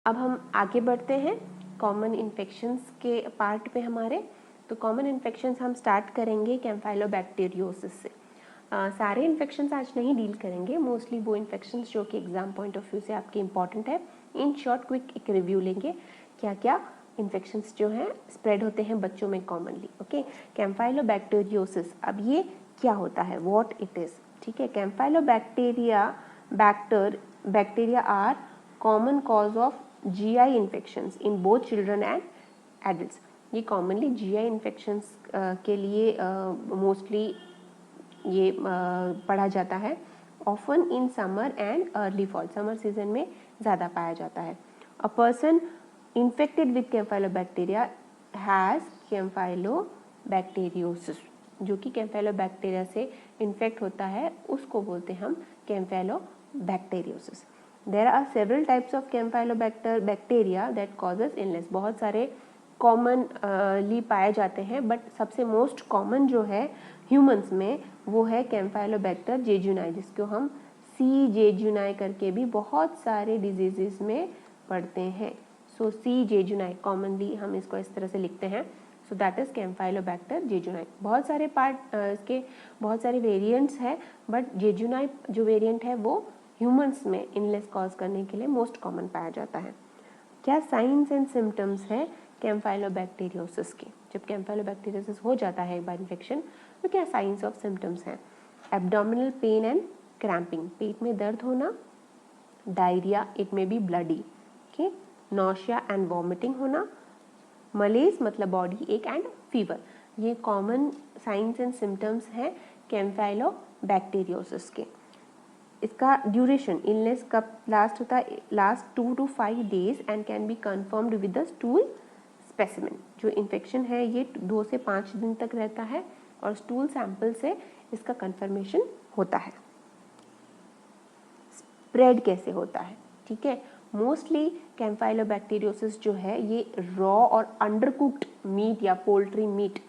अब हम आगे बढ़ते हैं कॉमन इन्फेक्शंस के पार्ट पे हमारे। तो कॉमन इन्फेक्शंस हम स्टार्ट करेंगे कैम्फाइलोबैक्टीरियोसिस से। सारे इन्फेक्शंस आज नहीं डील करेंगे, मोस्टली वो इन्फेक्शंस जो कि एग्जाम पॉइंट ऑफ व्यू से आपके इंपॉर्टेंट है। इन शॉर्ट क्विक एक रिव्यू लेंगे क्या क्या इन्फेक्शंस जो हैं स्प्रेड होते हैं बच्चों में कॉमनली। ओके, कैम्फाइलोबैक्टीरियोसिस, अब ये क्या होता है, व्हाट इट इज़। ठीक है, bacteria are common cause of GI infections in both children and adults. ये कॉमनली GI इन्फेक्शंस के लिए मोस्टली ये पढ़ा जाता है। Often in summer and early fall, summer season में ज़्यादा पाया जाता है। A person infected with campylobacteria has campylobacteriosis, जो कि कैम्फाइलोबैक्टीरिया से इन्फेक्ट होता है उसको बोलते हैं हम campylobacteriosis. There are several types of campylobacteria that causes illness, बहुत सारे कॉमनली पाए जाते हैं, बट सबसे मोस्ट कॉमन जो है ह्यूमंस में वो है कैम्फाइलोबैक्टर जेजुनाई, जिसको हम सी जेजुनाई करके भी बहुत सारे डिजीजेस में पढ़ते हैं। सो सी जेजुनाई कॉमनली हम इसको इस तरह से लिखते हैं। So that is campylobacter jejuni. बहुत सारे इसके बहुत सारे वेरिएंट्स हैं, बट जेजुनाई जो वेरिएंट है वो ह्यूमंस में इलनेस कॉज करने के लिए मोस्ट कॉमन पाया जाता है। क्या साइंस एंड सिम्टम्स है कैम्फाइलोबैक्टीरियोसिस के। जब कैम्फाइलोबैक्टीरियोसिस हो जाता है एक बार इन्फेक्शन, तो क्या साइंस ऑफ सिम्टम्स हैं। एब्डोमिनल पेन एंड क्रैम्पिंग, पेट में दर्द होना, diarrhoea, it may be bloody, okay, nausea and vomiting होना, मलेज मतलब बॉडी एक एंड फीवर, ये कॉमन साइंस एंड सिम्टम्स हैं कैम्फाइलोबैक्टीरियोसिस के। इसका ड्यूरेशन, इलनेस कब लास्ट होता है, last 2 to 5 days and can be confirmed with the stool specimen. जो इन्फेक्शन है ये 2 से 5 दिन तक रहता है और स्टूल सैंपल से इसका कन्फर्मेशन होता है। स्प्रेड कैसे होता है, ठीक है, मोस्टली कैम्फाइलोबैक्टीरियोसिस जो है ये रॉ और अंडरकुक्ड मीट या पोल्ट्री मीट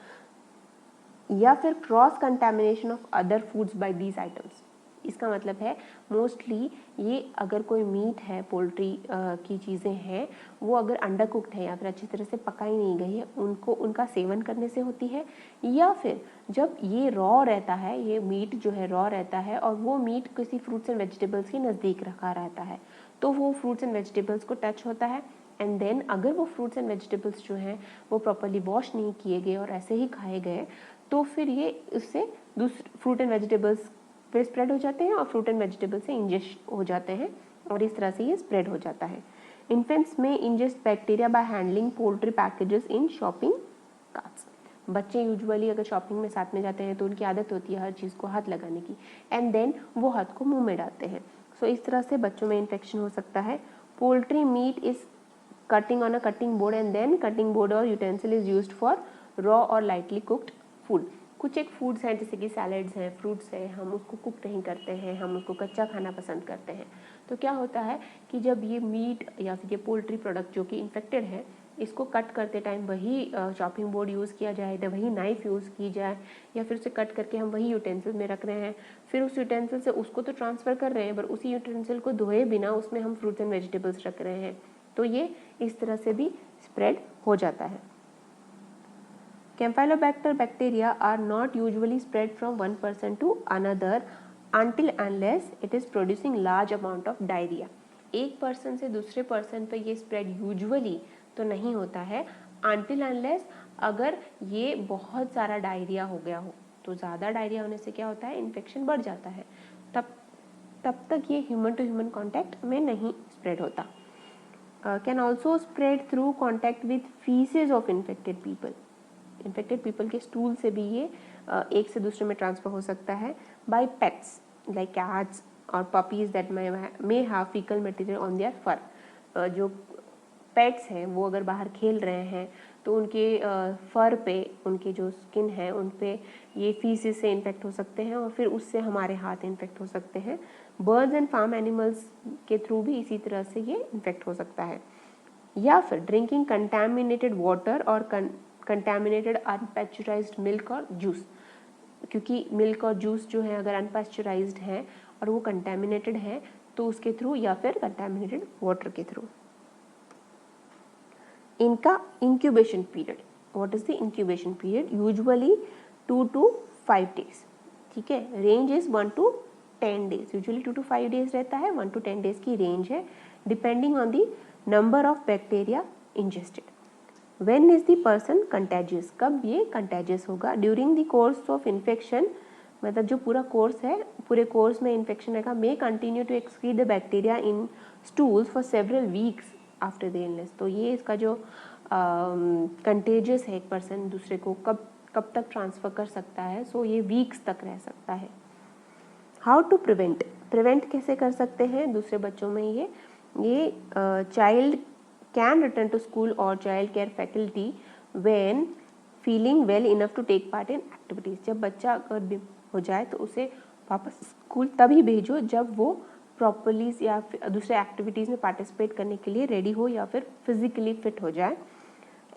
या फिर cross contamination of other foods by these items. इसका मतलब है मोस्टली ये अगर कोई मीट है, पोल्ट्री की चीज़ें हैं, वो अगर अंडर कुक्ड है या फिर अच्छी तरह से पकाई नहीं गई है, उनका सेवन करने से होती है, या फिर जब ये रॉ रहता है, ये मीट जो है रॉ रहता है और वो मीट किसी फ्रूट्स एंड वेजिटेबल्स के नज़दीक रखा रहता है, तो वो फ्रूट्स एंड वेजिटेबल्स को टच होता है। एंड देन अगर वो फ्रूट्स एंड वेजिटेबल्स जो हैं वो प्रॉपरली वॉश नहीं किए गए और ऐसे ही खाए गए, तो फिर ये उससे दूसरे फ्रूट एंड वेजिटेबल्स फिर स्प्रेड हो जाते हैं और फ्रूट एंड वेजिटेबल से इंजेस्ट हो जाते हैं और इस तरह से ये स्प्रेड हो जाता है। इन्फेंट्स में ingest bacteria by handling poultry packages in shopping carts. बच्चे यूजुअली अगर शॉपिंग में साथ में जाते हैं तो उनकी आदत होती है हर चीज़ को हाथ लगाने की, एंड देन वो हाथ को मुंह में डालते हैं। सो इस तरह से बच्चों में इन्फेक्शन हो सकता है। Poultry meat is cutting on a cutting board and then cutting board और utensil is used for raw और लाइटली कुक्ड फूड। कुछ एक फूड्स हैं जैसे कि सैलेड्स हैं, फ्रूट्स हैं, हम उसको कुक नहीं करते हैं, हम उसको कच्चा खाना पसंद करते हैं। तो क्या होता है कि जब ये मीट या फिर ये पोल्ट्री प्रोडक्ट जो कि इन्फेक्टेड है, इसको कट करते टाइम वही चॉपिंग बोर्ड यूज़ किया जाए या वही नाइफ़ यूज़ की जाए, या फिर उसे कट करके हम वही यूटेंसिल में रख रहे हैं, फिर उस यूटेंसिल से उसको तो ट्रांसफ़र कर रहे हैं पर उसी यूटेंसिल को धोए बिना उसमें हम फ्रूट्स एंड वेजिटेबल्स रख रहे हैं, तो ये इस तरह से भी स्प्रेड हो जाता है। Campylobacter bacteria are not usually spread from one person to another until unless it is producing large amount of diarrhea. एक पर्सन से दूसरे पर्सन पे ये स्प्रेड यूजुअली तो नहीं होता है until unless अगर ये बहुत सारा डायरिया हो गया हो, तो ज़्यादा डायरिया होने से क्या होता है, इन्फेक्शन बढ़ जाता है, तब तक ये ह्यूमन टू ह्यूमन कॉन्टैक्ट में नहीं स्प्रेड होता। Can also spread through contact with faeces of infected people. Infected people के स्टूल से भी ये एक से दूसरे में ट्रांसफ़र हो सकता है। बाय पेट्स लाइक कैट्स और puppies that may have faecal material on their fur. जो पेट्स हैं वो अगर बाहर खेल रहे हैं तो उनके फर पे, उनके जो स्किन है उन पे ये फीसेस से इन्फेक्ट हो सकते हैं और फिर उससे हमारे हाथ इन्फेक्ट हो सकते हैं। बर्ड्स एंड फार्म एनिमल्स के थ्रू भी इसी तरह से ये इन्फेक्ट हो सकता है। या फिर ड्रिंकिंग कंटैमिनेटेड वाटर और कंटैमिनेटेड अनपैस्चराइज्ड मिल्क और जूस, क्योंकि मिल्क और जूस जो है अगर अनपैस्चराइज्ड है और वो कंटैमिनेटेड है तो उसके थ्रू, या फिर कंटैमिनेटेड वाटर के थ्रू। इनका incubation period, what is the incubation period, usually 2 to 5 days, ठीक है। Range is 1 to 10 days, usually 2 to 5 days रहता है, 1 to 10 days की रेंज है, depending on the number of bacteria ingested. When is the person contagious, कब ये contagious होगा, during the course of infection, मतलब जो पूरा कोर्स है, पूरे कोर्स में इन्फेक्शन रहेगा, may continue to excrete the bacteria in stools for several weeks after the illness। तो ये इसका जो कंटेजियस है एक पर्सन दूसरे को कब तक ट्रांसफ़र कर सकता है, सो ये वीक्स तक रह सकता है। हाउ टू प्रिवेंट कैसे कर सकते हैं दूसरे बच्चों में ये child can return to school or child care faculty when feeling well enough to take part in activities। जब बच्चा अगर हो जाए तो उसे वापस स्कूल तभी भेजो जब वो प्रॉपरली या दूसरे एक्टिविटीज़ में पार्टिसिपेट करने के लिए रेडी हो या फिर फिजिकली फिट हो जाए।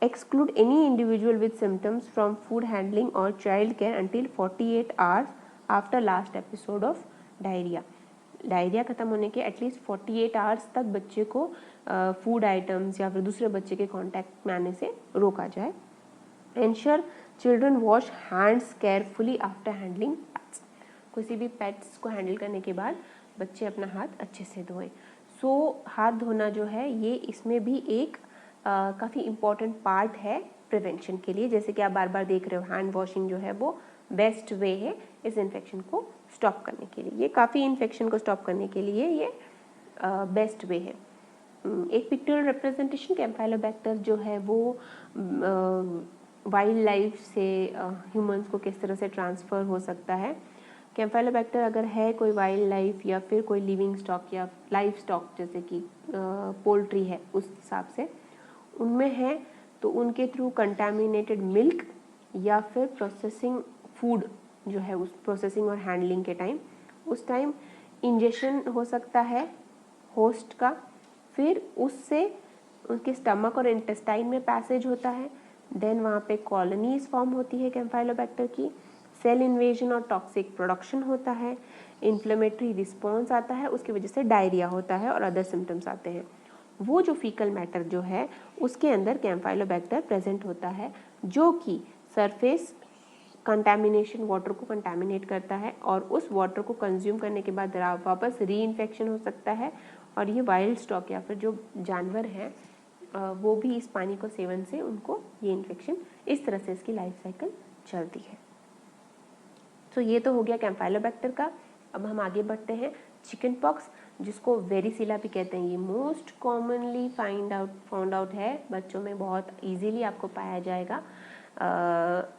Exclude any individual with symptoms from food handling और child care until 48 hours after last episode of diarrhoea खत्म होने के एटलीस्ट 48 hours तक बच्चे को फूड आइटम्स या फिर दूसरे बच्चे के कांटेक्ट में आने से रोका जाए। Ensure children wash hands carefully after handling pets, किसी भी पेट्स को हैंडल करने के बाद बच्चे अपना हाथ अच्छे से धोएं। सो हाथ धोना जो है ये इसमें भी एक काफ़ी इम्पॉर्टेंट पार्ट है प्रिवेंशन के लिए। जैसे कि आप बार बार देख रहे हो, हैंड वॉशिंग जो है वो बेस्ट वे है इस इन्फेक्शन को स्टॉप करने के लिए। ये काफ़ी इन्फेक्शन को स्टॉप करने के लिए ये बेस्ट वे है। एक पिक्टोरियल रिप्रेजेंटेशन, कैम्पाइलोबैक्टर जो है वो वाइल्ड लाइफ से ह्यूमंस को किस तरह से ट्रांसफ़र हो सकता है। कैम्पाइलोबैक्टर अगर है कोई वाइल्ड लाइफ या फिर कोई लिविंग स्टॉक या लाइफ स्टॉक जैसे कि पोल्ट्री है उस हिसाब से उनमें है, तो उनके थ्रू कंटामिनेटेड मिल्क या फिर प्रोसेसिंग फूड जो है उस प्रोसेसिंग और हैंडलिंग के टाइम उस टाइम इंजेक्शन हो सकता है होस्ट का, फिर उससे उनके स्टमक और इंटेस्टाइन में पैसेज होता है, देन वहाँ पे कॉलोनीज फॉर्म होती है कैम्पाइलोबैक्टर की, सेल इन्वेजन और टॉक्सिक प्रोडक्शन होता है, इन्फ्लेमेटरी रिस्पॉन्स आता है, उसकी वजह से डायरिया होता है और अदर सिम्टम्स आते हैं। वो जो फीकल मैटर जो है उसके अंदर कैम्पाइलोबैक्टर प्रेजेंट होता है जो कि सरफेस कंटामिनेशन वाटर को कंटामिनेट करता है और उस वाटर को कंज्यूम करने के बाद वापस री इन्फेक्शन हो सकता है और ये वाइल्ड स्टॉक या फिर जो जानवर हैं वो भी इस पानी को सेवन से उनको ये इन्फेक्शन, इस तरह से इसकी लाइफ साइकिल चलती है। तो ये तो हो गया कैम्पाइलोबैक्टर का। अब हम आगे बढ़ते हैं चिकन पॉक्स, जिसको वेरिसिला भी कहते हैं। ये मोस्ट कॉमनली फाउंड आउट है बच्चों में, बहुत इजीली आपको पाया जाएगा।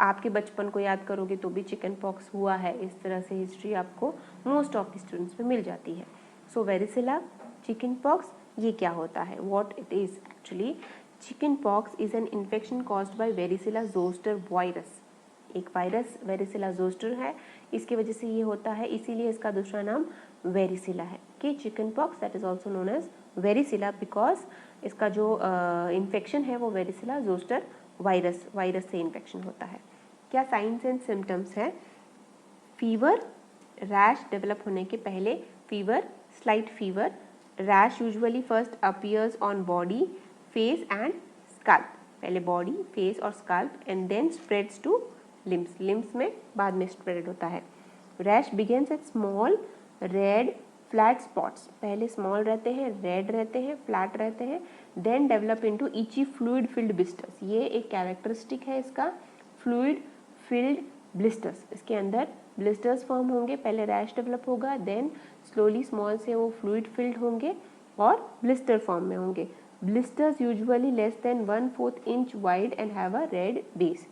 आपके बचपन को याद करोगे तो भी चिकन पॉक्स हुआ है, इस तरह से हिस्ट्री आपको मोस्ट ऑफ द स्टूडेंट्स में मिल जाती है। सो वेरिसिला, चिकन पॉक्स, ये क्या होता है, what it is actually. Chicken pox is an infection caused by वेरिसिला zoster virus. एक वायरस वेरिसिला जोस्टर है, इसकी वजह से ये होता है, इसीलिए इसका दूसरा नाम वेरिसिला है कि chicken pox that is also known as varicella because इसका जो इन्फेक्शन है वो वेरिसिला जोस्टर वायरस से इन्फेक्शन होता है। क्या साइंस एंड सिम्टम्स है, फीवर, रैश डेवलप होने के पहले fever, slight fever, rash usually first appears on body, face and scalp, पहले बॉडी, फेस और scalp and then spreads to limbs में बाद में स्प्रेड होता है। Rash begins at small red flat spots, पहले स्मॉल रहते हैं, रेड रहते हैं, फ्लैट रहते हैं, then develop into itchy fluid filled blisters. ये एक कैरेक्टरिस्टिक है इसका, फ्लूइड फिल्ड ब्लिस्टर्स। इसके अंदर ब्लिस्टर्स फॉर्म होंगे, पहले रैश डेवलप होगा, देन स्लोली स्मॉल से वो फ्लूइड फिल्ड होंगे और ब्लिस्टर फॉर्म में होंगे। Blisters usually less than 1/4 inch wide and have a red base.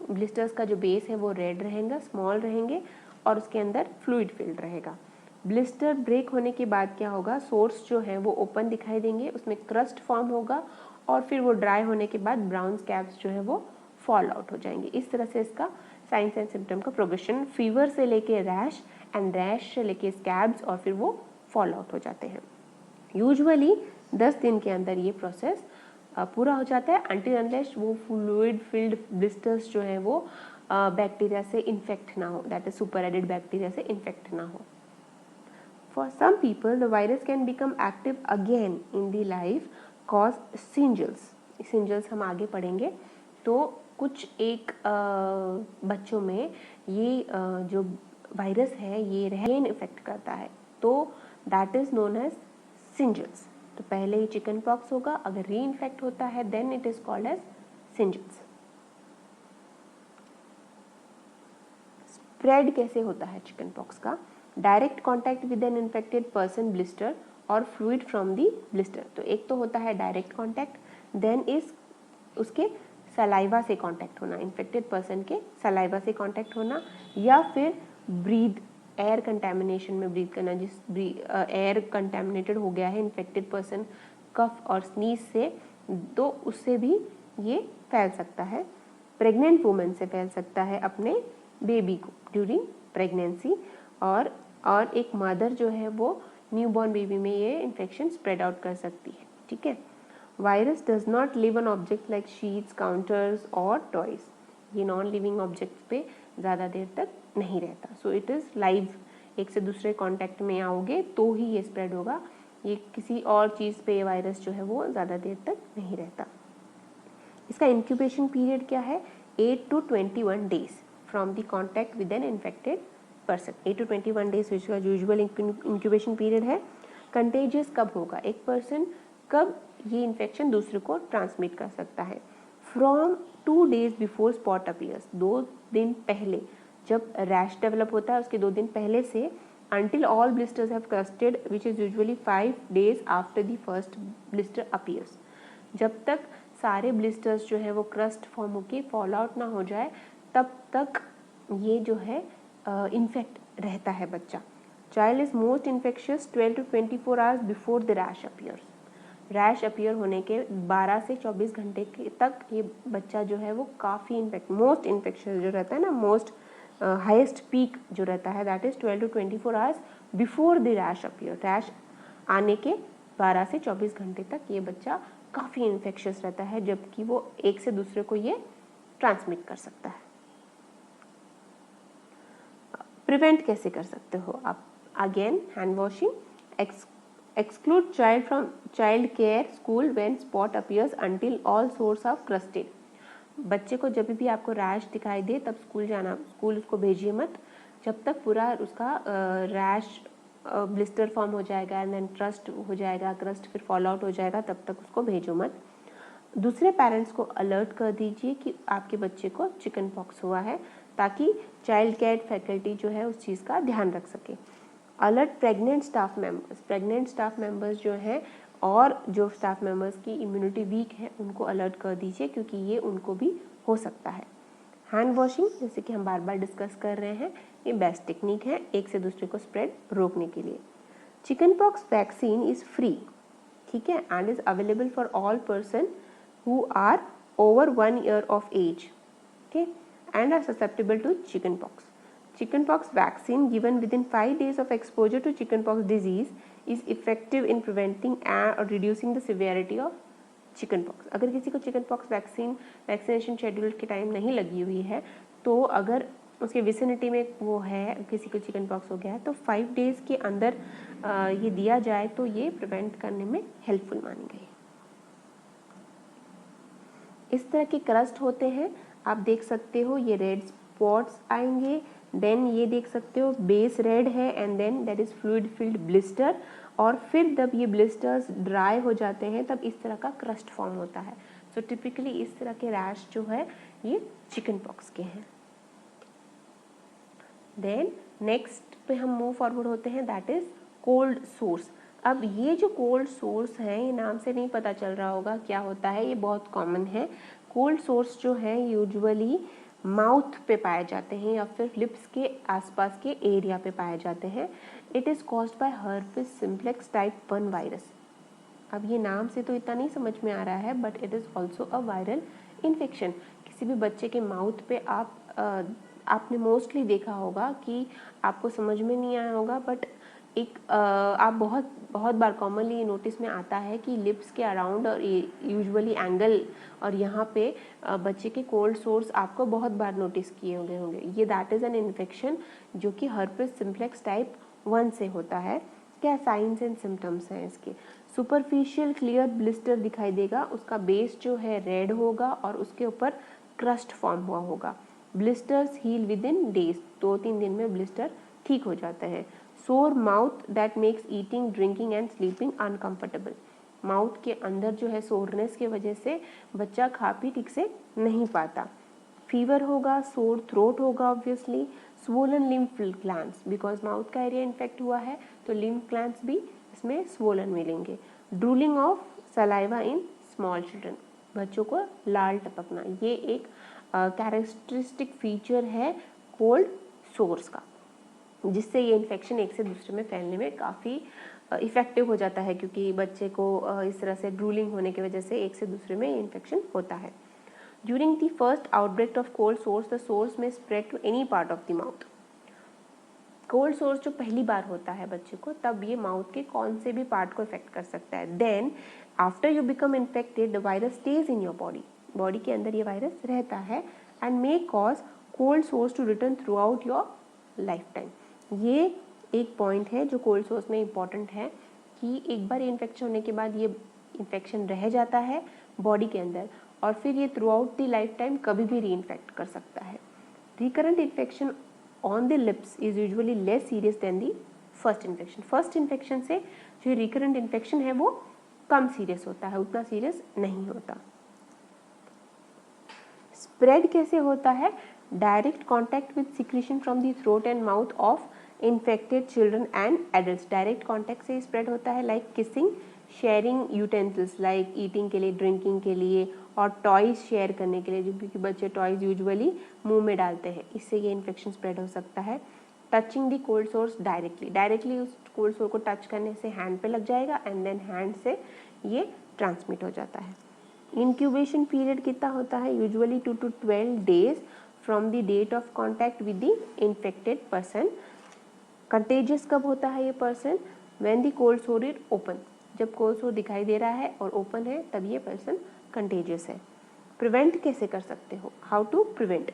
Blisters का जो बेस है वो रेड रहेगा, स्मॉल रहेंगे और उसके अंदर फ्लूइड फिल्ड रहेगा। ब्लिस्टर ब्रेक होने के बाद क्या होगा, सोर्स जो है वो ओपन दिखाई देंगे, उसमें क्रस्ट फॉर्म होगा और फिर वो ड्राई होने के बाद ब्राउन स्कैब्स जो है वो फॉल आउट हो जाएंगे। इस तरह से इसका साइंस एंड सिम्टम का प्रोग्रेशन, फीवर से लेके रैश एंड रैश से लेके स्कैब्स और फिर वो फॉल आउट हो जाते हैं। यूजुअली 10 दिन के अंदर ये प्रोसेस पूरा हो जाता है अनटिल अनलेस वो फ्लूइड फिल्ड ब्लिस्टर्स जो है वो बैक्टीरिया से इन्फेक्ट ना हो, that is super added bacteria से इन्फेक्ट ना हो। For some people, the virus can become active again in the life, cause shingles. सिंजल्स हम आगे पढ़ेंगे। तो कुछ एक बच्चों में ये जो वायरस है ये रेन इफेक्ट करता है, तो दैट इज नोन एज सिंजल्स। तो पहले ही चिकन पॉक्स होगा, अगर री इन्फेक्ट होता है then it is called as shingles. Spread कैसे होता है चिकन पॉक्स का? Direct contact with an infected person, blister और फ्लूइड फ्रॉम दी ब्लिस्टर। तो एक तो होता है डायरेक्ट कॉन्टैक्ट, देन इज उसके सलाइवा से कांटेक्ट होना, इन्फेक्टेड पर्सन के सलाइवा से कांटेक्ट होना, या फिर ब्रीद, एयर कंटेमिनेशन में ब्रीद करना, जिस एयर कंटेमिनेटेड हो गया है इन्फेक्टेड पर्सन कफ और स्नीज से, तो उससे भी ये फैल सकता है। प्रेग्नेंट वुमेन से फैल सकता है अपने बेबी को ड्यूरिंग प्रेगनेंसी, और एक मदर जो है वो न्यूबॉर्न बेबी में ये इन्फेक्शन स्प्रेड आउट कर सकती है। ठीक है। Virus does not live on object like sheets, counters और टॉयज। ये नॉन लिविंग ऑब्जेक्ट्स पे ज़्यादा देर तक नहीं रहता। सो इट इज़ लाइव, एक से दूसरे कांटेक्ट में आओगे तो ही ये स्प्रेड होगा। ये किसी और चीज़ पे ये वायरस जो है वो ज़्यादा देर तक नहीं रहता। इसका इंक्यूबेशन पीरियड क्या है? 8 to 21 days from the contact with an infected person. 8 to 21 days इसका यूजुअल इंक्यूबेशन पीरियड है। कंटेजियस कब होगा? एक पर्सन कब ये इन्फेक्शन दूसरे को ट्रांसमिट कर सकता है? From 2 days before spot appears, 2 दिन पहले जब रैश डेवलप होता है उसके 2 दिन पहले से, until all blisters have crusted which is usually 5 days after the first blister appears। जब तक सारे ब्लिस्टर्स जो है वो क्रस्ट फॉर्म होके फॉल आउट ना हो जाए तब तक ये जो है इन्फेक्ट रहता है बच्चा। Child is most infectious 12 to 24 hours before the rash appears. Rash appear होने के 12 से 24 घंटे तक ये बच्चा जो है वो काफ़ी मोस्ट इन्फेक्शियस जो रहता है ना, मोस्ट हाईएस्ट पीक जो रहता है that is 12 to 24 hours before the rash appear. Rash आने के 12 से 24 घंटे तक ये बच्चा काफ़ी इन्फेक्शियस रहता है, जबकि वो एक से दूसरे को ये ट्रांसमिट कर सकता है। प्रिवेंट कैसे कर सकते हो आप? Again hand washing, exclude child from child care school when spot appears until all source are crusted। बच्चे को जब भी आपको रैश दिखाई दे तब स्कूल उसको भेजिए मत जब तक पूरा उसका रैश ब्लिस्टर फॉर्म हो जाएगा एंड देन क्रस्ट हो जाएगा, क्रस्ट फिर फॉल आउट हो जाएगा, तब तक उसको भेजो मत। दूसरे पेरेंट्स को अलर्ट कर दीजिए कि आपके बच्चे को चिकन पॉक्स हुआ है, ताकि चाइल्ड केयर फैकल्टी जो है उस चीज़ का ध्यान रख सके। अलर्ट प्रेग्नेंट स्टाफ मेंबर्स जो हैं और जो स्टाफ मेंबर्स की इम्यूनिटी वीक है उनको अलर्ट कर दीजिए, क्योंकि ये उनको भी हो सकता है। हैंड वॉशिंग, जैसे कि हम बार बार डिस्कस कर रहे हैं, ये बेस्ट टेक्निक है एक से दूसरे को स्प्रेड रोकने के लिए। Chicken pox vaccine is free, ठीक है, and is available for all person who are over 1 year of age, okay, and are susceptible to chickenpox. Chickenpox vaccine given within 5 days of exposure to chickenpox disease is effective in preventing or reducing the severity of chickenpox। अगर किसी को chickenpox vaccination schedule के time नहीं लगी हुई है, तो अगर उसके विसिनिटी में वो है, किसी को चिकनपॉक्स हो गया है, तो 5 डेज़ के अंदर ये दिया जाए तो ये प्रिवेंट करने में हेल्पफुल मानी गई। इस तरह के क्रस्ट होते हैं, आप देख सकते हो, ये रेड स्पॉट्स आएंगे, देन ये देख सकते हो बेस रेड है and then that is fluid filled blister, और फिर जब ये ब्लिस्टर्स ड्राई हो जाते हैं तब इस तरह का क्रस्ट फॉर्म होता है। सो टिपिकली इस तरह के रैश जो है ये चिकन पॉक्स के हैं। देन नेक्स्ट पे हम मूव फॉरवर्ड होते हैं, दैट इज कोल्ड सोर्स। अब ये जो कोल्ड सोर्स है, ये नाम से नहीं पता चल रहा होगा क्या होता है, ये बहुत कॉमन है। कोल्ड सोर्स जो है यूजुअली माउथ पे पाए जाते हैं या फिर लिप्स के आसपास के एरिया पे पाए जाते हैं। It is caused by herpes simplex type 1 virus. अब ये नाम से तो इतना नहीं समझ में आ रहा है, but it is also a viral infection. किसी भी बच्चे के माउथ पे आपने मोस्टली देखा होगा कि आपको समझ में नहीं आया होगा, बट एक आप बहुत बार कॉमनली नोटिस में आता है कि लिप्स के अराउंड और यूजुअली एंगल और यहाँ पे बच्चे के कोल्ड सोर्स आपको बहुत बार नोटिस किए होंगे। ये दैट इज़ एन इन्फेक्शन जो कि हर्पिस सिम्प्लेक्स टाइप 1 से होता है, क्या साइंस एंड सिम्टम्स हैं इसके? सुपरफिशियल क्लियर ब्लिस्टर दिखाई देगा, उसका बेस जो है रेड होगा और उसके ऊपर क्रस्ट फॉर्म हुआ होगा। Blisters heal within days, 2-3 दिन में ब्लिस्टर ठीक हो जाता है। Sore mouth that makes eating, drinking and sleeping uncomfortable, mouth के अंदर जो है सोरनेस की वजह से बच्चा खा पी ठीक से नहीं पाता। फीवर होगा, सोर थ्रोट होगा obviously, swollen lymph glands, because mouth का एरिया इन्फेक्ट हुआ है तो लिम्फ ग्लैंड्स भी इसमें स्वोलन मिलेंगे। Drooling of saliva in small children, बच्चों को लाल टपकना, ये एक कैरेक्टरिस्टिक फीचर है कोल्ड सोर्स का, जिससे ये इन्फेक्शन एक से दूसरे में फैलने में काफ़ी इफेक्टिव हो जाता है, क्योंकि बच्चे को इस तरह से ड्रूलिंग होने की वजह से एक से दूसरे में इन्फेक्शन होता है। During the first outbreak of cold sores the sores में spread to any part of the mouth. Cold sores जो पहली बार होता है बच्चे को, तब ये माउथ के कौन से भी पार्ट को इफेक्ट कर सकता है। Then after you become infected the virus stays in your body, body के अंदर ये वायरस रहता है and may cause cold sores to return throughout your lifetime. ये एक पॉइंट है जो कोल्ड सोर्स में इम्पॉर्टेंट है कि एक बार इन्फेक्शन होने के बाद ये इन्फेक्शन रह जाता है बॉडी के अंदर और फिर ये throughout the lifetime कभी भी री इन्फेक्ट कर सकता है। Recurrent infection on the lips is usually less serious than the first infection. First infection से जो रिकरेंट इन्फेक्शन है वो कम सीरियस होता है, उतना सीरियस नहीं होता। स्प्रेड कैसे होता है? Direct contact with secretion from the throat and mouth of infected children and adults, direct contact से स्प्रेड होता है, like kissing, sharing utensils like eating के लिए, ड्रिंकिंग के लिए और टॉयज शेयर करने के लिए, क्योंकि बच्चे टॉयज यूजुअली मुंह में डालते हैं, इससे ये इन्फेक्शन स्प्रेड हो सकता है। Touching the cold source directly उस कोल्ड सोर्स को टच करने से हैंड पे लग जाएगा एंड देन हैंड से ये ट्रांसमिट हो जाता है। इंक्यूबेशन पीरियड कितना होता है? Usually 2 to 12 days from the date of contact with the infected person. Contagious कब होता है ये person? When the cold sore is open, जब कोल्ड सोर दिखाई दे रहा है और ओपन है तब ये पर्सन कंटेजियस है। प्रिवेंट कैसे कर सकते हो? How to prevent?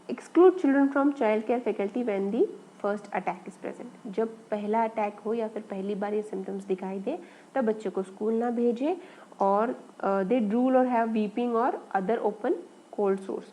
Exclude children from child care faculty when the first attack is present, जब पहला अटैक हो या फिर पहली बार ये सिम्टम्स दिखाई दे तब बच्चे को स्कूल ना भेजें और दे ड्रूल और हैव वीपिंग और other open cold source.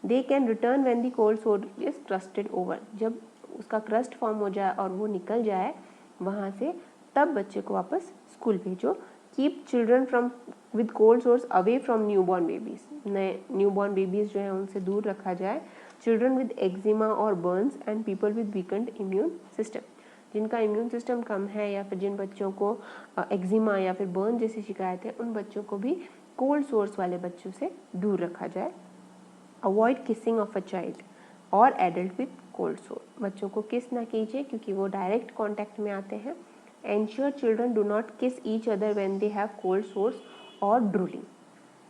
They can return when the cold sore is crusted over, जब उसका क्रस्ट फॉर्म हो जाए और वो निकल जाए वहाँ से तब बच्चे को वापस स्कूल भेजो। Keep children from with cold source away from newborn babies, नए न्यूबॉर्न बेबीज जो है उनसे दूर रखा जाए। चिल्ड्रन विद एक्जिमा और Burns and people with weekend immune system, जिनका इम्यून सिस्टम कम है या फिर जिन बच्चों को एक्जिमा या फिर बर्न जैसी शिकायत है, उन बच्चों को भी कोल्ड सोर्स वाले बच्चों से दूर रखा जाए। Avoid kissing of a child और एडल्ट विद कोल्ड सोर, बच्चों को किस ना कीजिए क्योंकि वो डायरेक्ट कॉन्टैक्ट में आते हैं। Ensure children do not kiss each other when they have cold sores or drooling,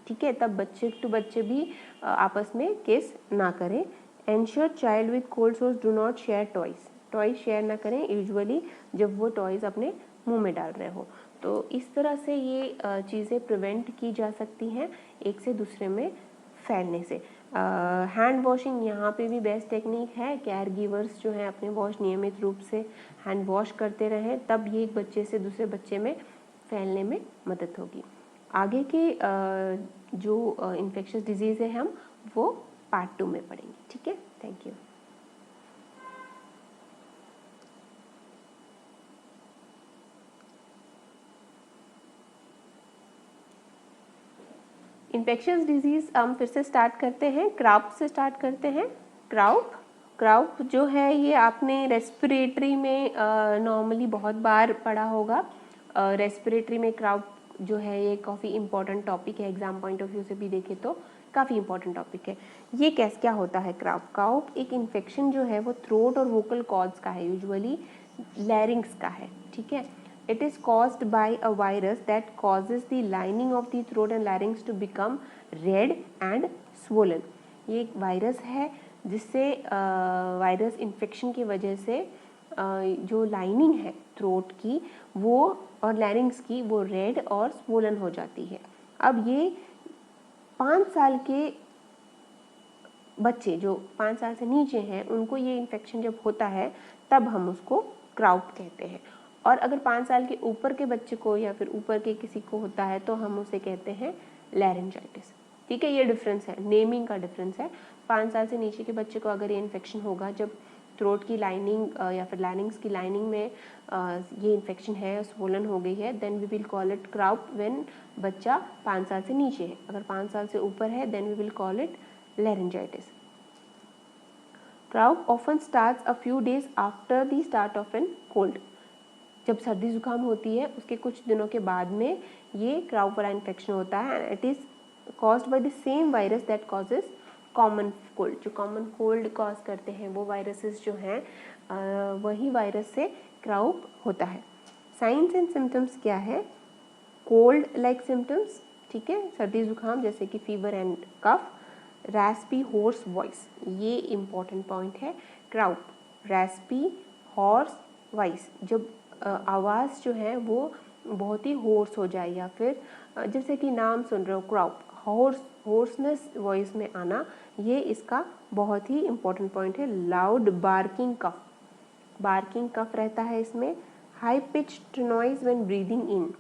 ठीक है, तब बच्चे टू बच्चे भी आपस में किस ना करें। Ensure child with cold sores do not share toys, toys share ना करें यूजुअली जब वो टॉयज अपने मुंह में डाल रहे हो। तो इस तरह से ये चीज़ें प्रिवेंट की जा सकती हैं एक से दूसरे में फैलने से। हैंड वॉशिंग यहाँ पे भी बेस्ट टेक्निक है, केयर गिवर्स जो है अपने वॉश नियमित रूप से हैंड वॉश करते रहें, तब ये एक बच्चे से दूसरे बच्चे में फैलने में मदद होगी। आगे के जो इन्फेक्शस डिजीज़ है हम वो पार्ट 2 में पढ़ेंगे, ठीक है। Thank you. इन्फेक्शस डिजीज़ हम फिर से स्टार्ट करते हैं, क्राउप से स्टार्ट करते हैं। क्राउप जो है ये आपने रेस्पिरेटरी में नॉर्मली बहुत बार पढ़ा होगा। रेस्पिरेटरी में क्राउप जो है ये काफ़ी इंपॉर्टेंट टॉपिक है, एग्जाम पॉइंट ऑफ व्यू से भी देखें तो काफ़ी इंपॉर्टेंट टॉपिक है। ये क्या होता है क्राउप एक इन्फेक्शन जो है वो थ्रोट और वोकल कॉर्ड्स का है, यूजुअली लैरिंग्स का है, ठीक है। It is caused by a virus that causes the lining of the throat and larynx to become red and swollen। ये एक वायरस है जिससे वायरस इन्फेक्शन की वजह से जो लाइनिंग है थ्रोट की वो और लैरिंग्स की वो रेड और स्वोलन हो जाती है। अब ये 5 साल के बच्चे जो 5 साल से नीचे हैं उनको ये इन्फेक्शन जब होता है तब हम उसको क्राउप कहते हैं। और अगर 5 साल के ऊपर के बच्चे को या फिर ऊपर के किसी को होता है तो हम उसे कहते हैं लैरिंजाइटिस। ठीक है, ये डिफरेंस है, नेमिंग का डिफरेंस है। 5 साल से नीचे के बच्चे को अगर ये इन्फेक्शन होगा, जब थ्रोट की लाइनिंग या फिर लैरिंग्स की लाइनिंग में ये इन्फेक्शन है, स्वोलन हो गई है, then we will call it croup when बच्चा 5 साल से नीचे है। अगर 5 साल से ऊपर है then we will call it laryngitis. Croup often starts a few days after the start of an cold. जब सर्दी जुकाम होती है उसके कुछ दिनों के बाद में ये क्राउप वाला इन्फेक्शन होता है, and it is caused by the same virus that causes common cold. जो कॉमन कोल्ड कॉज करते हैं वो वायरसेस जो हैं वही वायरस से क्राउप होता है। साइंस एंड सिम्टम्स क्या है? कोल्ड लाइक सिम्टम्स, ठीक है, सर्दी जुकाम जैसे कि fever and cough. Raspy hoarse voice, ये इम्पॉर्टेंट पॉइंट है। क्राउप, रैस्पी, हॉर्स वॉइस, जब आवाज़ जो है वो बहुत ही होर्स हो जाए, या फिर जैसे कि नाम सुन रहे हो क्राउप, होर्सनेस वॉइस में आना, ये इसका बहुत ही इम्पोर्टेंट पॉइंट है। लाउड बार्किंग कफ, बार्किंग कफ रहता है इसमें। High pitched noise when breathing in,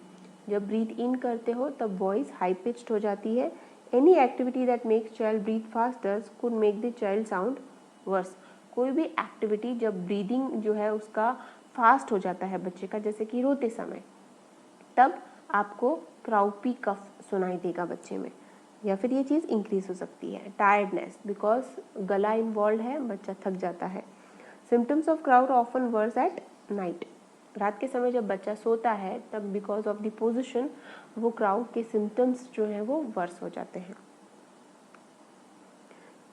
जब ब्रीथ इन करते हो तब वॉइस हाई पिच्ड हो जाती है। Any activity that makes child breathe faster could make the child sound worse, कोई भी एक्टिविटी जब ब्रीदिंग जो है उसका फास्ट हो जाता है बच्चे का, जैसे कि रोते समय, तब आपको क्राउपी कफ सुनाई देगा बच्चे में, या फिर ये चीज़ इंक्रीज हो सकती है। टायर्डनेस, बिकॉज गला इन्वॉल्व है, बच्चा थक जाता है। Symptoms of croup often worse at night, रात के समय जब बच्चा सोता है तब बिकॉज ऑफ द पोजिशन वो क्राउड के सिम्टम्स जो हैं वो वर्स हो जाते हैं।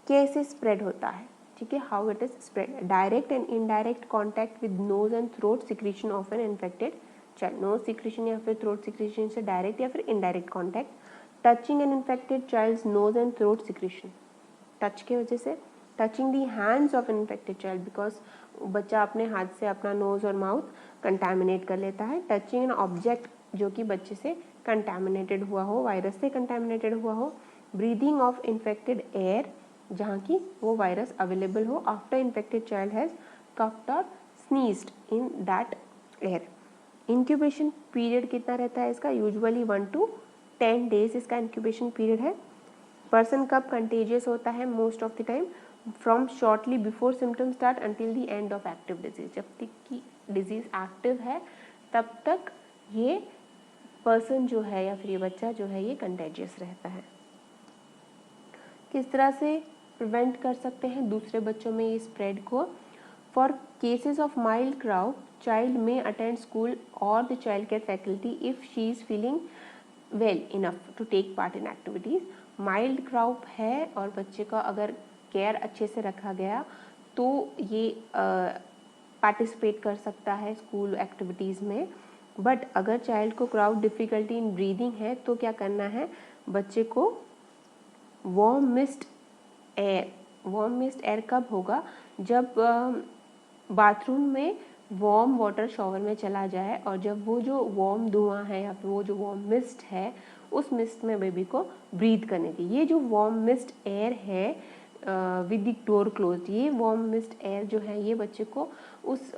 कैसे स्प्रेड होता है, ठीक है, how it is spread? Direct and indirect contact with nose and throat secretion of an infected child, nose secretion या फिर थ्रोट सिक्रीशन से डायरेक्ट या फिर indirect contact. Touching an infected child's nose and throat secretion, touch के वजह से। Touching the hands of an infected child, because बच्चा अपने हाथ से अपना नोज और माउथ कंटैमिनेट कर लेता है। टचिंग एन ऑब्जेक्ट जो कि बच्चे से कंटैमिनेटेड हुआ हो, वायरस से कंटैमिनेटेड हुआ हो। ब्रीदिंग ऑफ इन्फेक्टेड एयर, जहाँ की वो वायरस अवेलेबल हो, after infected child has coughed और sneezed in that air. Incubation period कितना रहता है इसका? यूजुअली 1 to 10 days इसका इंक्यूबेशन पीरियड है। पर्सन कब कंटेजियस होता है? Most of the time from shortly before symptoms start until the end of active disease, जब तक कि डिजीज एक्टिव है तब तक ये पर्सन जो है या फिर ये बच्चा जो है ये कंटेजियस रहता है। किस तरह से प्रिवेंट कर सकते हैं दूसरे बच्चों में ये स्प्रेड को? For cases of mild croup, child may attend school और the child care faculty if she is feeling well enough to take part in activities. Mild croup है और बच्चे का अगर केयर अच्छे से रखा गया तो ये पार्टिसिपेट कर सकता है स्कूल एक्टिविटीज़ में। बट अगर चाइल्ड को क्राउड डिफ़िकल्टी इन ब्रीदिंग है तो क्या करना है? बच्चे को warm mist air, warm mist air कब होगा? जब बाथरूम में वार्म वाटर शॉवर में चला जाए और जब वो जो वार्म धुआं है या फिर वो जो वार्म मिस्ट है उस मिस्ट में बेबी को ब्रीथ करने दी। ये जो वार्म मिस्ट एयर है विद द डोर क्लोज, ये वार्म मिस्ट एयर जो है ये बच्चे को उस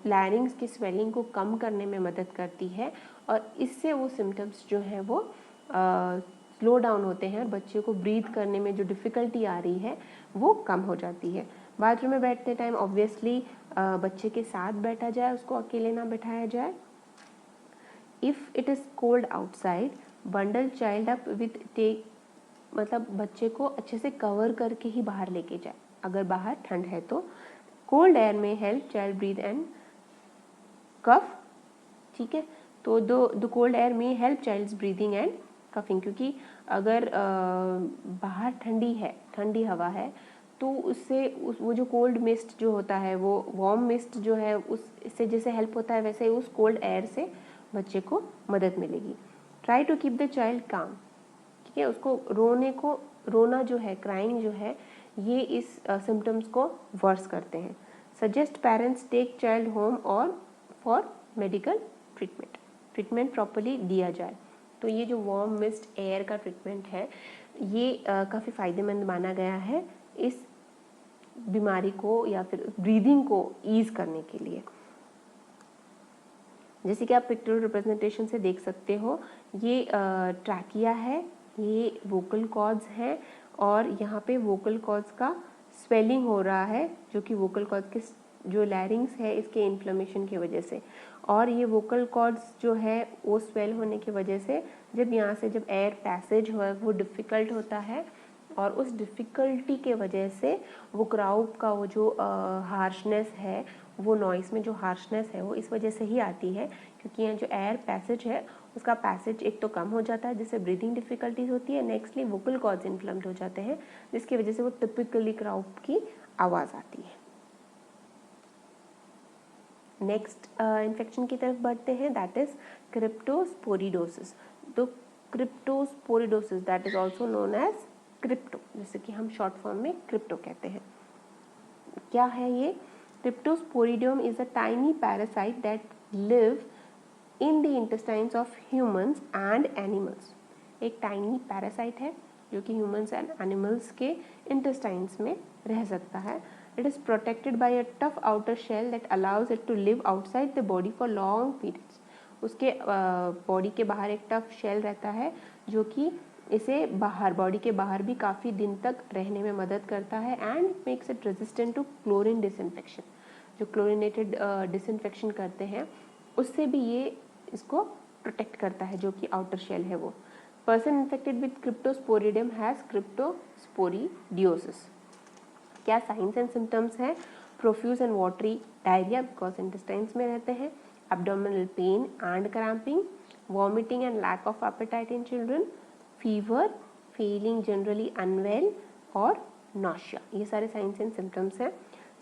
लैरिंग्स की स्वेलिंग को कम करने में मदद करती है और इससे वो सिम्टम्स जो हैं वो स्लो डाउन होते हैं और बच्चे को ब्रीथ करने में जो डिफ़िकल्टी आ रही है वो कम हो जाती है। बाथरूम में बैठते टाइम ऑब्वियसली बच्चे के साथ बैठा जाए, उसको अकेले ना बैठाया जाए। If it is cold outside, bundle child up with tech, मतलब बच्चे को अच्छे से कवर करके ही बाहर लेके जाए अगर बाहर ठंड है तो। Cold air may help child breathe and cough, ठीक है, तो the cold air may help child's breathing and coughing, क्योंकि अगर बाहर ठंडी है, ठंडी हवा है तो उससे वो जो कोल्ड मिस्ट जो होता है वो वार्म मिस्ट जो है उससे जैसे हेल्प होता है वैसे ही उस कोल्ड एयर से बच्चे को मदद मिलेगी। Try to keep the child calm, ठीक है, उसको रोना जो है, क्राइंग जो है, ये इस सिम्टम्स को वर्स करते हैं। Suggest parents take child home और फॉर मेडिकल ट्रीटमेंट प्रॉपर्ली दिया जाए। तो ये जो वार्म मिस्ट एयर का ट्रीटमेंट है ये काफ़ी फ़ायदेमंद माना गया है इस बीमारी को या फिर ब्रीदिंग को ईज़ करने के लिए। जैसे कि आप पिक्टोरियल रिप्रेजेंटेशन से देख सकते हो, ये ट्रैकिया है, ये वोकल कॉर्ड्स हैं और यहाँ पे वोकल कॉर्ड्स का स्वेलिंग हो रहा है, जो कि वोकल कॉर्ड्स के जो लैरिंग्स है इसके इन्फ्लेमेशन की वजह से, और ये वोकल कॉर्ड्स जो है वो स्वेल होने की वजह से जब यहाँ से जब एयर पैसेज हो वो डिफ़िकल्ट होता है, और उस डिफ़िकल्टी के वजह से वो क्राउड का वो जो हार्शनेस है, वो नॉइस में जो हार्शनेस है वो इस वजह से ही आती है, क्योंकि यहाँ जो एयर पैसेज है उसका पैसेज एक तो कम हो जाता है जिससे ब्रीदिंग डिफ़िकल्टीज होती है, नेक्स्टली वोकल कॉर्ड्स इन्फ्लम्ड हो जाते हैं जिसकी वजह से वो टिपिकली क्राउड की आवाज़ आती है। नेक्स्ट इन्फेक्शन की तरफ बढ़ते हैं, दैट इज क्रिप्टोस्पोरिडोसिस। तो cryptosporidiosis that is also known as crypto, जैसे कि हम शॉर्ट फॉर्म में क्रिप्टो कहते हैं। क्या है ये? Cryptosporidium is a tiny parasite that live in the intestines of humans and animals. एक टाइनी पैरासाइट है जो कि ह्यूमंस एंड एनिमल्स के इंटेस्टाइन्स में रह सकता है। It is protected by a tough outer shell that allows it to live outside the body for long periods. उसके बॉडी के बाहर एक टफ शेल रहता है जो कि इसे बाहर बॉडी के बाहर भी काफ़ी दिन तक रहने में मदद करता है, and makes it resistant to chlorine disinfection. जो क्लोरीनेटेड डिसइंफेक्शन करते हैं उससे भी ये इसको प्रोटेक्ट करता है, जो कि आउटर शेल है वो। Person infected with cryptosporidium has cryptosporidiosis. क्या साइंस एंड सिम्टम्स हैं? Profuse and watery diarrhoea because intestines में रहते हैं, abdominal pain and cramping, vomiting and lack of appetite in children, fever, feeling generally unwell और nausea. ये सारे signs and symptoms हैं।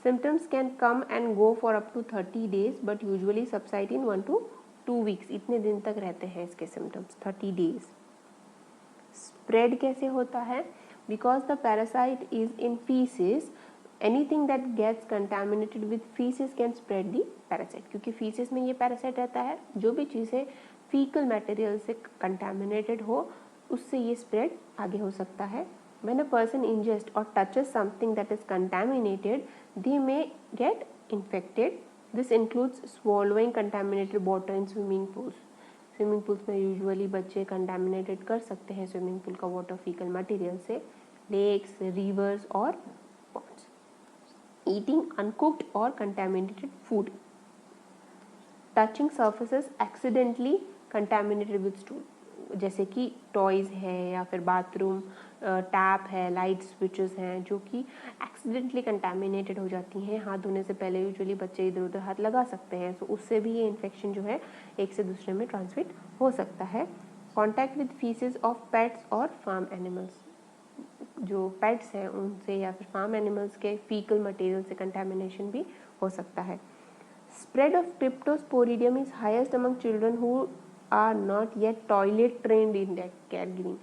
Symptoms can come and go for up to 30 days but usually subside in 1 to 2 weeks। इतने दिन तक रहते हैं इसके सिम्टम्स, 30 days। स्प्रेड कैसे होता है? Because the parasite is in feces, anything that gets contaminated with feces can spread the parasite। क्योंकि feces में ये parasite रहता है, जो भी चीज़ें fecal material से contaminated हो उससे ये spread आगे हो सकता है। When a person ingests or touches something that is contaminated, they may get infected. This includes swallowing contaminated water in swimming pools। Swimming pools में यूजुअली बच्चे कंटामिनेटेड कर सकते हैं स्विमिंग पूल का वाटर फीकल मटेरियल से, lakes, reverse और Pond's. Eating uncooked और contaminated food, touching surfaces accidentally contaminated with stool, जैसे कि टॉयज़ है या फिर बाथरूम टैप है, लाइट स्विचेस हैं जो कि एक्सीडेंटली कंटामिनेटेड हो जाती हैं। हाथ धोने से पहले यूजुअली बच्चे इधर उधर हाथ लगा सकते हैं, तो उससे भी ये इन्फेक्शन जो है एक से दूसरे में ट्रांसमिट हो सकता है। Contact with faeces of pets और फार्म एनिमल्स, जो पेट्स हैं उनसे या फिर फार्म एनिमल्स के फीकल मटेरियल से कंटामिनेशन भी हो सकता है। Spread of cryptosporidium is highest among children who are not yet toilet trained in care giving.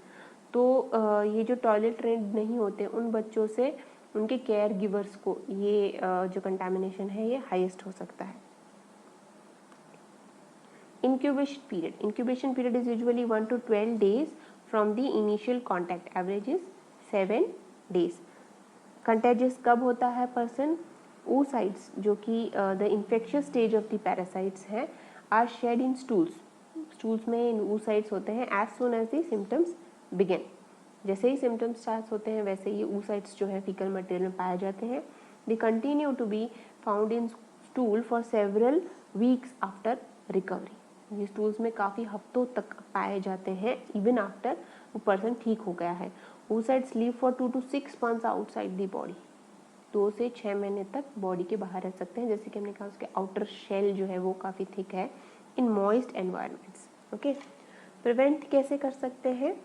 तो ये जो टॉयलेट ट्रेंड नहीं होते उन बच्चों से उनके केयर गिवर्स को ये जो कंटामिनेशन है ये हाईएस्ट हो सकता है। Incubation period is usually 1 to 12 days from the initial contact. Average is 7 days. Contagious कब होता है person? oocytes जो कि the infectious stage of the parasites है are shed in stools में oocytes होते हैं as soon as the symptoms begin। जैसे ही symptoms स्टार्ट होते हैं वैसे ही oocytes जो है fecal material में पाए जाते हैं। They continue to be found in stool for several weeks after recovery। ये स्टूल्स में काफ़ी हफ्तों तक पाए जाते हैं इवन आफ्टर वो पर्सन ठीक हो गया है। oocytes live for 2 to 6 months outside the body। 2 से 6 महीने तक बॉडी के बाहर रह सकते हैं, जैसे कि हमने कहा उसके आउटर शेल जो है वो काफ़ी थिक है in moist environments. Okay, prevent कैसे कर सकते हैं?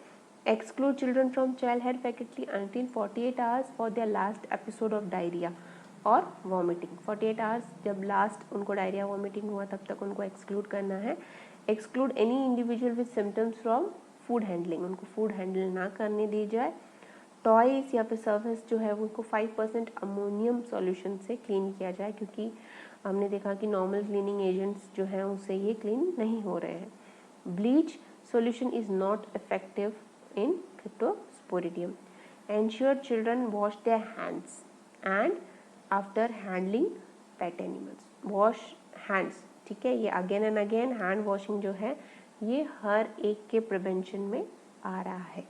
Exclude children from child health faculty until 48 hours for their last episode of diarrhoea और वॉमिटिंग। 48 आवर्स जब लास्ट उनको डायरिया वॉमिटिंग हुआ तब तक उनको एक्सक्लूड करना है। Exclude any individual with symptoms from food handling, उनको फूड हैंडल ना करने दी जाए। टॉयज़ या फिर सर्फेस जो है उनको 5% अमोनियम सॉल्यूशन से क्लीन किया जाए, क्योंकि हमने देखा कि नॉर्मल क्लीनिंग एजेंट्स जो हैं उससे ये क्लीन नहीं हो रहे हैं। Bleach solution is not effective in Cryptosporidium. Ensure children wash their hands and after handling pet animals. Wash hands ठीक है। ये again and again hand washing जो है ये हर एक के प्रिवेंशन में आ रहा है।